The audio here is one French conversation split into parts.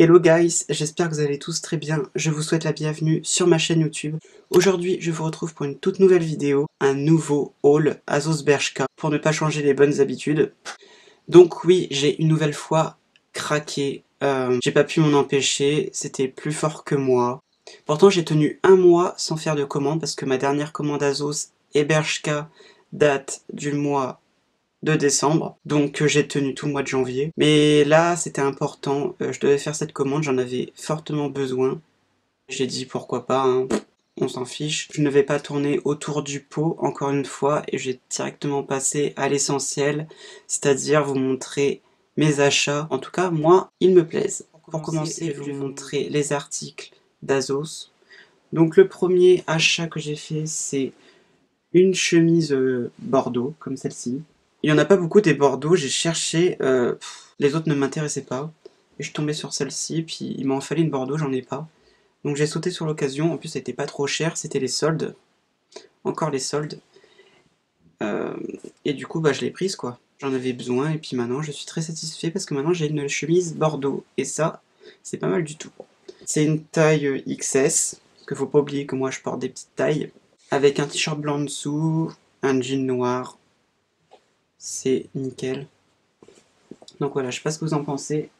Hello guys, j'espère que vous allez tous très bien, je vous souhaite la bienvenue sur ma chaîne YouTube. Aujourd'hui, je vous retrouve pour une toute nouvelle vidéo, un nouveau haul Azos Bershka, pour ne pas changer les bonnes habitudes. Donc oui, j'ai une nouvelle fois craqué, j'ai pas pu m'en empêcher, c'était plus fort que moi. Pourtant j'ai tenu un mois sans faire de commande, parce que ma dernière commande Azos et Bershka date du mois de décembre, donc j'ai tenu tout le mois de janvier. Mais là, c'était important, je devais faire cette commande, j'en avais fortement besoin. J'ai dit pourquoi pas, hein, on s'en fiche. Je ne vais pas tourner autour du pot, encore une fois, et j'ai directement passé à l'essentiel, c'est-à-dire vous montrer mes achats. En tout cas, moi, ils me plaisent. Pour commencer, je vais vous montrer les articles d'Azos. Donc le premier achat que j'ai fait, c'est une chemise bordeaux, comme celle-ci. Il n'y en a pas beaucoup des bordeaux, j'ai cherché, les autres ne m'intéressaient pas. Et je suis tombé sur celle-ci, puis il m'en fallait une bordeaux, j'en ai pas. Donc j'ai sauté sur l'occasion, en plus ça n'était pas trop cher, c'était les soldes. Encore les soldes. Et du coup, bah, je l'ai prise quoi. J'en avais besoin, et puis maintenant je suis très satisfait parce que maintenant j'ai une chemise bordeaux. Et ça, c'est pas mal du tout. C'est une taille XS, parce qu'il faut pas oublier que moi je porte des petites tailles. Avec un t-shirt blanc en dessous, un jean noir. C'est nickel. Donc voilà, je sais pas ce que vous en pensez.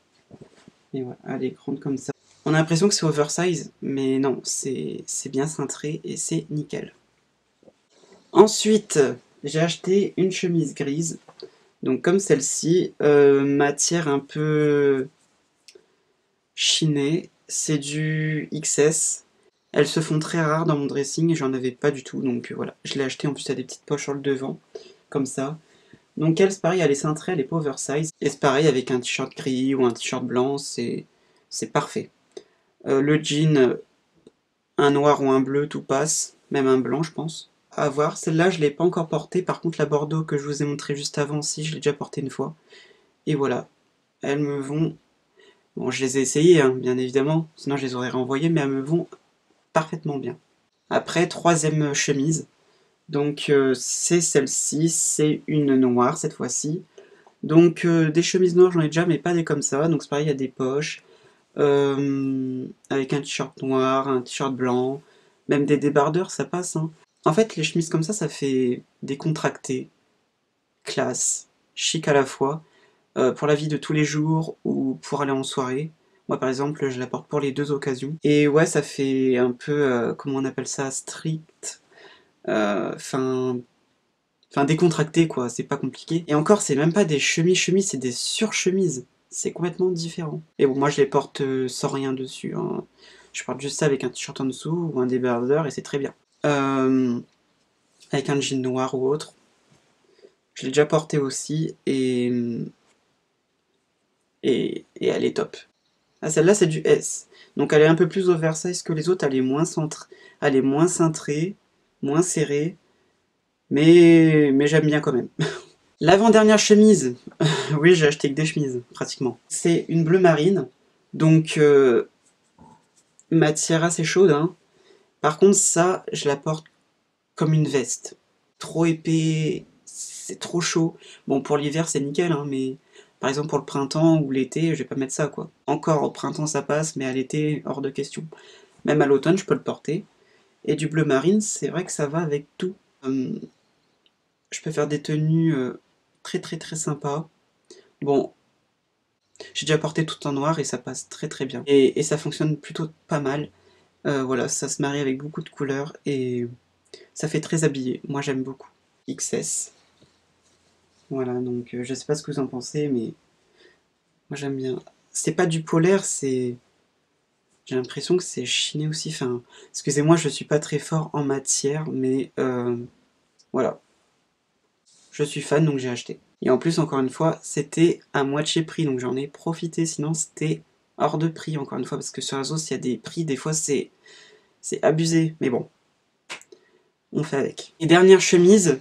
Et voilà, elle est grande comme ça. On a l'impression que c'est oversize, mais non, c'est bien cintré et c'est nickel. Ensuite, j'ai acheté une chemise grise. Donc comme celle-ci, matière un peu chinée. C'est du XS. Elles se font très rares dans mon dressing et j'en avais pas du tout. Donc voilà, je l'ai acheté. En plus, il y a des petites poches sur le devant, comme ça. Donc elle, c'est pareil, elle est cintrée, elle est pas oversize. Et c'est pareil avec un t-shirt gris ou un t-shirt blanc, c'est parfait. Le jean, un noir ou un bleu, tout passe. Même un blanc, je pense. À voir, celle-là, je l'ai pas encore portée. Par contre, la bordeaux que je vous ai montré juste avant, si, je l'ai déjà portée une fois. Et voilà, elles me vont... Bon, je les ai essayées, hein, bien évidemment, sinon je les aurais renvoyées, mais elles me vont parfaitement bien. Après, troisième chemise. Donc c'est celle-ci, c'est une noire cette fois-ci. Donc des chemises noires j'en ai déjà mais pas des comme ça, donc c'est pareil il y a des poches, avec un t-shirt noir, un t-shirt blanc, même des débardeurs ça passe hein. En fait les chemises comme ça fait décontracté, classe, chic à la fois, pour la vie de tous les jours ou pour aller en soirée. Moi par exemple je la porte pour les deux occasions. Et ouais ça fait un peu, comment on appelle ça, strict, enfin... Enfin, décontracté, quoi, c'est pas compliqué. Et encore, c'est même pas des chemises, c'est des surchemises. C'est complètement différent. Et bon, moi, je les porte sans rien dessus, hein. Je porte juste ça avec un t-shirt en dessous ou un débardeur et c'est très bien. Avec un jean noir ou autre. Je l'ai déjà porté aussi et elle est top. Ah, celle-là, c'est du S. Donc, elle est un peu plus oversize que les autres. Elle est moins elle est moins cintrée, moins serrée. Mais j'aime bien quand même. L'avant-dernière chemise, oui j'ai acheté que des chemises, pratiquement. C'est une bleu marine, donc matière assez chaude, hein. Par contre ça, je la porte comme une veste. Trop épais, c'est trop chaud. Bon pour l'hiver c'est nickel, hein, mais par exemple pour le printemps ou l'été, je vais pas mettre ça quoi. Encore au printemps ça passe, mais à l'été, hors de question. Même à l'automne je peux le porter. Et du bleu marine, c'est vrai que ça va avec tout. Je peux faire des tenues très très très sympas. Bon, j'ai déjà porté tout en noir et ça passe très très bien. Et ça fonctionne plutôt pas mal. Voilà, ça se marie avec beaucoup de couleurs et ça fait très habillé. Moi j'aime beaucoup. XS. Voilà, donc je sais pas ce que vous en pensez, mais moi j'aime bien. C'est pas du polaire, c'est... J'ai l'impression que c'est chiné aussi. Enfin, excusez-moi, je suis pas très fort en matière, mais voilà. Je suis fan, donc j'ai acheté. Et en plus, encore une fois, c'était à moitié prix, donc j'en ai profité, sinon c'était hors de prix, encore une fois, parce que sur Azos, il y a des prix, des fois c'est abusé, mais bon, on fait avec. Et dernière chemise,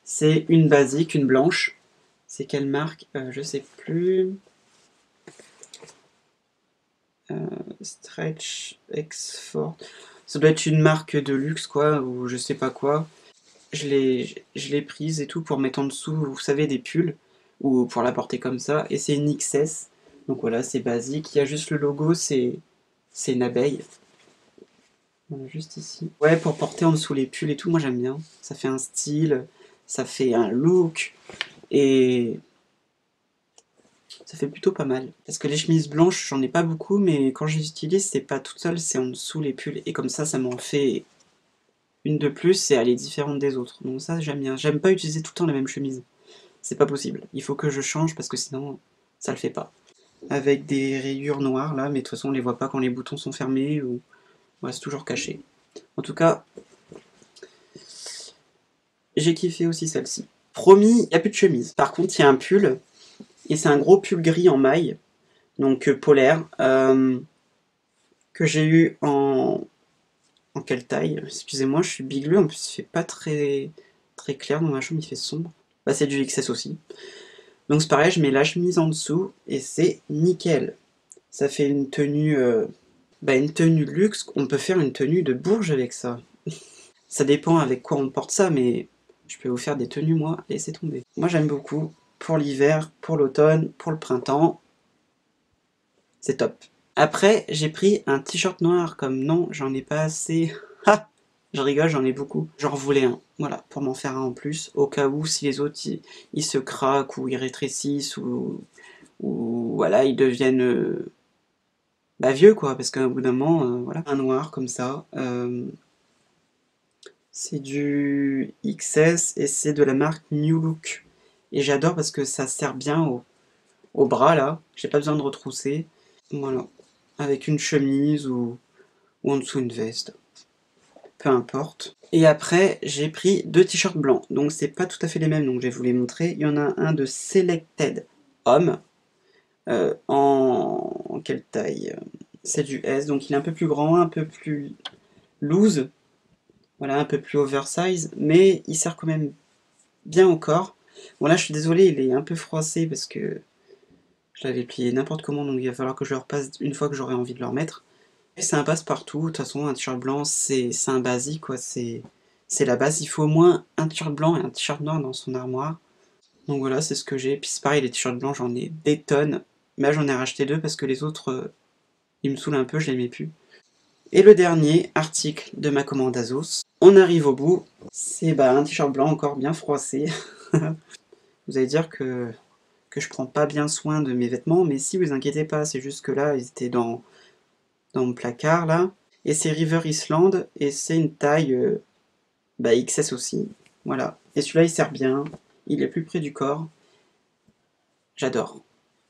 c'est une basique, une blanche. C'est quelle marque? Je sais plus. Stretch Export. Ça doit être une marque de luxe, quoi, ou je sais pas quoi. Je l'ai prise et tout pour mettre en dessous, vous savez, des pulls, ou pour la porter comme ça, et c'est une XS. Donc voilà, c'est basique. Il y a juste le logo, c'est une abeille. Voilà, juste ici. Ouais, pour porter en dessous les pulls et tout, moi j'aime bien. Ça fait un style, ça fait un look, et ça fait plutôt pas mal. Parce que les chemises blanches, j'en ai pas beaucoup, mais quand je les utilise, c'est pas toute seule, c'est en dessous les pulls. Et comme ça m'en fait une de plus, et elle est différente des autres. Donc ça, j'aime bien. J'aime pas utiliser tout le temps la même chemise. C'est pas possible. Il faut que je change, parce que sinon, ça le fait pas. Avec des rayures noires, là, mais de toute façon, on les voit pas quand les boutons sont fermés, ou... Ouais, c'est toujours caché. En tout cas, j'ai kiffé aussi celle-ci. Promis, il n'y a plus de chemise. Par contre, il y a un pull, et c'est un gros pull gris en maille, donc polaire, que j'ai eu en quelle taille? Excusez-moi, je suis bigleux, en plus il fait pas très clair dans ma chambre, il fait sombre. Bah c'est du XS aussi. Donc c'est pareil, je mets la chemise en dessous, et c'est nickel. Ça fait une tenue, une tenue luxe, on peut faire une tenue de Bourges avec ça. Ça dépend avec quoi on porte ça, mais je peux vous faire des tenues, moi, laissez tomber. Moi j'aime beaucoup, pour l'hiver, pour l'automne, pour le printemps, c'est top. Après, j'ai pris un t-shirt noir, comme non, j'en ai pas assez. Ha! Je rigole, j'en ai beaucoup. J'en voulais un, voilà, pour m'en faire un en plus, au cas où si les autres ils se craquent, ou ils rétrécissent, ou voilà, ils deviennent vieux quoi, parce qu'au bout d'un moment, voilà. Un noir comme ça, c'est du XS et c'est de la marque New Look. Et j'adore parce que ça sert bien au bras là, j'ai pas besoin de retrousser. Voilà, avec une chemise ou en dessous une veste, peu importe. Et après, j'ai pris deux t-shirts blancs, donc c'est pas tout à fait les mêmes, donc je vais vous les montrer. Il y en a un de Selected Homme, en quelle taille? C'est du S, donc il est un peu plus grand, un peu plus loose, voilà, un peu plus oversize, mais il sert quand même bien au corps. Bon là, je suis désolé, il est un peu froissé parce que je l'avais plié n'importe comment, donc il va falloir que je le repasse une fois que j'aurai envie de le remettre. Et c'est un passe-partout, de toute façon, un t-shirt blanc, c'est un basique, quoi, c'est la base. Il faut au moins un t-shirt blanc et un t-shirt noir dans son armoire. Donc voilà, c'est ce que j'ai. Puis c'est pareil, les t-shirts blancs, j'en ai des tonnes. Mais là, j'en ai racheté deux parce que les autres, ils me saoulent un peu, je les mets plus. Et le dernier article de ma commande Azos, on arrive au bout. C'est un t-shirt blanc encore bien froissé. Vous allez dire que je prends pas bien soin de mes vêtements, mais si, vous inquiétez pas, c'est juste que là, ils étaient dans mon placard, là. Et c'est River Island, et c'est une taille XS aussi. Voilà. Et celui-là, il sert bien, il est plus près du corps. J'adore.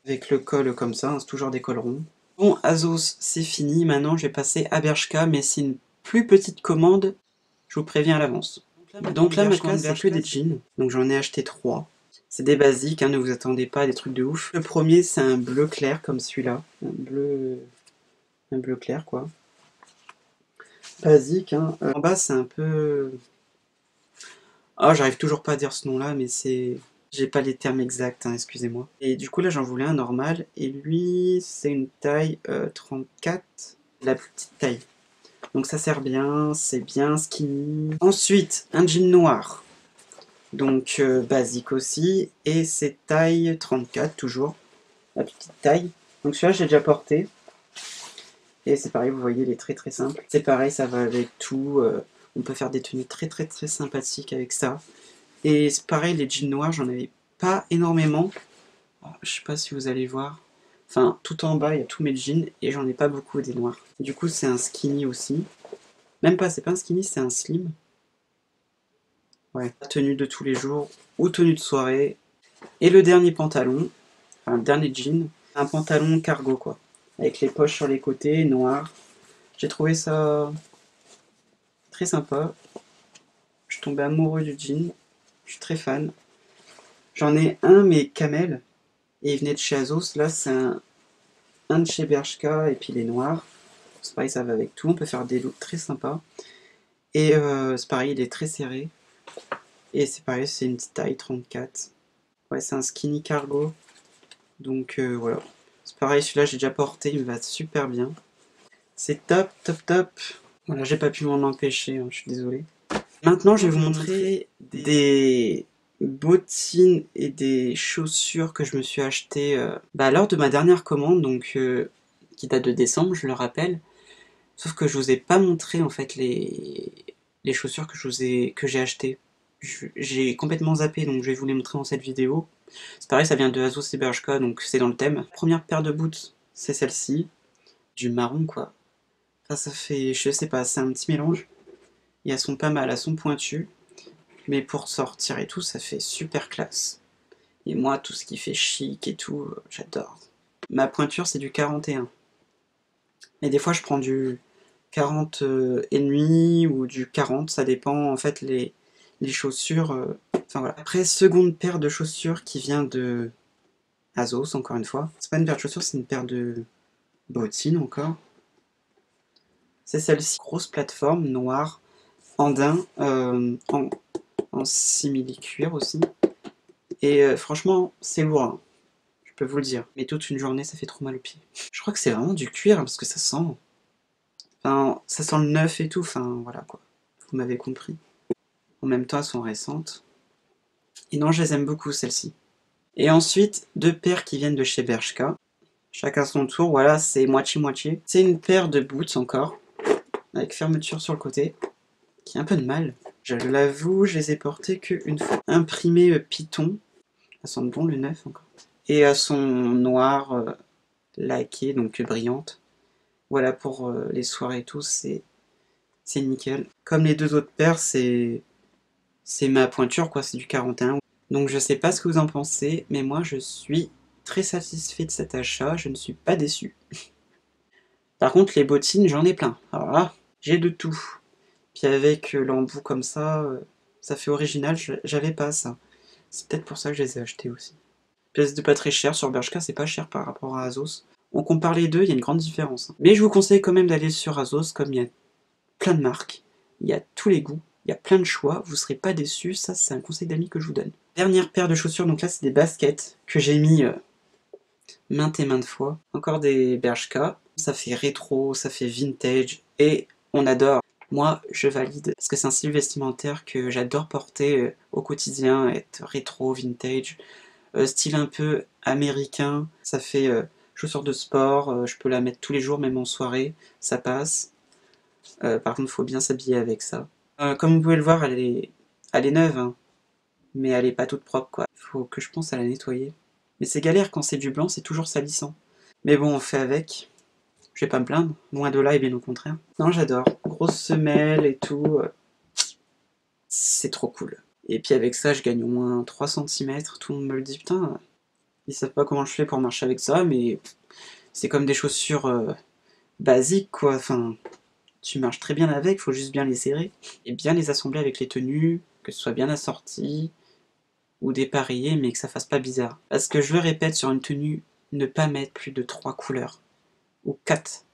Avec le col comme ça, hein, c'est toujours des cols ronds. Bon, Azos, c'est fini. Maintenant, je vais passer à Bershka, mais c'est une plus petite commande. Je vous préviens à l'avance. Donc là, ma commande, c'est que des jeans. Donc j'en ai acheté 3. C'est des basiques, hein, ne vous attendez pas à des trucs de ouf. Le premier, c'est un bleu clair comme celui-là. Un bleu clair, quoi. Basique, hein. En bas, c'est un peu... Ah, j'arrive toujours pas à dire ce nom-là, mais c'est... J'ai pas les termes exacts, hein, excusez-moi. Et du coup, là, j'en voulais un normal, et lui, c'est une taille 34, la plus petite taille. Donc ça sert bien, c'est bien skinny. Ensuite, un jean noir, donc basique aussi, et c'est taille 34, toujours, la petite taille. Donc celui-là, j'ai déjà porté. Et c'est pareil, vous voyez, il est très simple. C'est pareil, ça va avec tout. On peut faire des tenues très sympathiques avec ça. Et c'est pareil, les jeans noirs, j'en avais pas énormément. Oh, je sais pas si vous allez voir. Enfin, tout en bas, il y a tous mes jeans et j'en ai pas beaucoup des noirs. Du coup, c'est un skinny aussi. Même pas, c'est pas un skinny, c'est un slim. Ouais, tenue de tous les jours ou tenue de soirée. Et le dernier pantalon, enfin le dernier jean, un pantalon cargo quoi. Avec les poches sur les côtés, noir. J'ai trouvé ça très sympa. Je suis tombé amoureux du jean. Je suis très fan. J'en ai un, mais camel. Et il venait de chez Azos. Là, c'est un de chez Bershka. Et puis il est noir. C'est pareil, ça va avec tout. On peut faire des looks très sympas. Et c'est pareil, il est très serré. Et c'est pareil, c'est une petite taille 34. Ouais, c'est un skinny cargo. Donc voilà. C'est pareil, celui-là, j'ai déjà porté. Il me va super bien. C'est top. Voilà, j'ai pas pu m'en empêcher. Hein, je suis désolé. Maintenant, je vais vous montrer des bottines et des chaussures que je me suis achetées lors de ma dernière commande, donc qui date de décembre, je le rappelle. Sauf que je vous ai pas montré en fait les chaussures que j'ai achetées. J'ai complètement zappé, donc je vais vous les montrer dans cette vidéo. C'est pareil, ça vient de Azos et Bershka, donc c'est dans le thème. Première paire de boots, c'est celle-ci, du marron quoi. Enfin, ça fait, je sais pas, c'est un petit mélange. Et elles sont pas mal, elles sont pointues. Mais pour sortir et tout, ça fait super classe. Et moi, tout ce qui fait chic et tout, j'adore. Ma pointure, c'est du 41. Et des fois, je prends du 40 et demi ou du 40, ça dépend en fait les chaussures. Enfin voilà. Après, seconde paire de chaussures qui vient de Azos, encore une fois. C'est pas une paire de chaussures, c'est une paire de bottines encore. C'est celle-ci, grosse plateforme noire, andin, en simili-cuir aussi. Et franchement, c'est lourd, hein, je peux vous le dire. Mais toute une journée, ça fait trop mal aux pieds. Je crois que c'est vraiment du cuir, hein, parce que ça sent. Enfin, ça sent le neuf et tout, enfin voilà quoi. Vous m'avez compris. En même temps, elles sont récentes. Et non, je les aime beaucoup, celles-ci. Et ensuite, deux paires qui viennent de chez Bershka. Chacun son tour, voilà, c'est moitié-moitié. C'est une paire de boots encore, avec fermeture sur le côté, qui a un peu de mal. Je l'avoue, je les ai portées qu'une fois. Imprimées Python. Elles sentent bon le neuf encore. Et elles sont noires, laquées, donc brillantes. Voilà, pour les soirées et tout, c'est nickel. Comme les deux autres paires, c'est ma pointure, quoi, c'est du 41. Donc je sais pas ce que vous en pensez, mais moi je suis très satisfait de cet achat, je ne suis pas déçu. Par contre, les bottines, j'en ai plein. Alors là, j'ai de tout. Puis avec l'embout comme ça fait original, j'avais pas ça. C'est peut-être pour ça que je les ai achetés aussi. Pièce de pas très cher, sur Bershka c'est pas cher par rapport à Azos. On compare les deux, il y a une grande différence. Mais je vous conseille quand même d'aller sur Azos, comme il y a plein de marques, il y a tous les goûts, il y a plein de choix, vous serez pas déçus, ça c'est un conseil d'amis que je vous donne. Dernière paire de chaussures, donc là c'est des baskets que j'ai mis maintes et maintes fois. Encore des Bershka, ça fait rétro, ça fait vintage, et on adore. Moi, je valide, parce que c'est un style vestimentaire que j'adore porter au quotidien, être rétro, vintage, style un peu américain, ça fait chaussures de sport, je peux la mettre tous les jours, même en soirée, ça passe. Par contre, il faut bien s'habiller avec ça. Comme vous pouvez le voir, elle est neuve, hein, mais elle est pas toute propre, quoi. Il faut que je pense à la nettoyer. Mais c'est galère, quand c'est du blanc, c'est toujours salissant. Mais bon, on fait avec. Je vais pas me plaindre, loin de là et bien au contraire. Non, j'adore. Grosse semelle et tout. C'est trop cool. Et puis avec ça, je gagne au moins 3 cm. Tout le monde me le dit, putain, ils savent pas comment je fais pour marcher avec ça, mais c'est comme des chaussures basiques, quoi. Enfin, tu marches très bien avec, faut juste bien les serrer. Et bien les assembler avec les tenues, que ce soit bien assorti, ou dépareillé, mais que ça fasse pas bizarre. Parce que je le répète, sur une tenue, ne pas mettre plus de 3 couleurs. Ou 4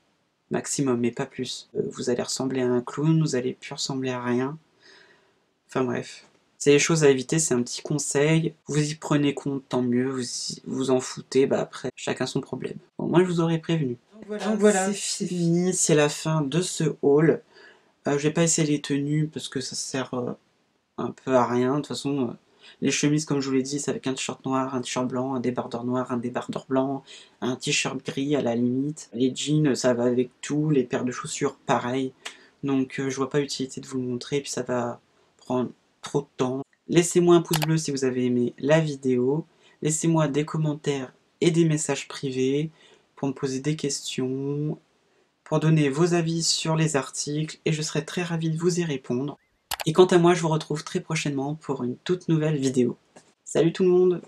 maximum, mais pas plus. Vous allez ressembler à un clown, vous allez plus ressembler à rien. Enfin bref. C'est les choses à éviter, c'est un petit conseil. Vous y prenez compte, tant mieux. Vous en foutez, bah après, chacun son problème. Bon, moi je vous aurais prévenu. Donc voilà, c'est fini, c'est la fin de ce haul. Je vais pas essayer les tenues parce que ça sert un peu à rien. De toute façon, les chemises, comme je vous l'ai dit, c'est avec un t-shirt noir, un t-shirt blanc, un débardeur noir, un débardeur blanc, un t-shirt gris à la limite. Les jeans, ça va avec tout. Les paires de chaussures, pareil. Donc je vois pas l'utilité de vous le montrer, puis ça va prendre trop de temps. Laissez-moi un pouce bleu si vous avez aimé la vidéo. Laissez-moi des commentaires et des messages privés pour me poser des questions, pour donner vos avis sur les articles, et je serai très ravi de vous y répondre. Et quant à moi, je vous retrouve très prochainement pour une toute nouvelle vidéo. Salut tout le monde!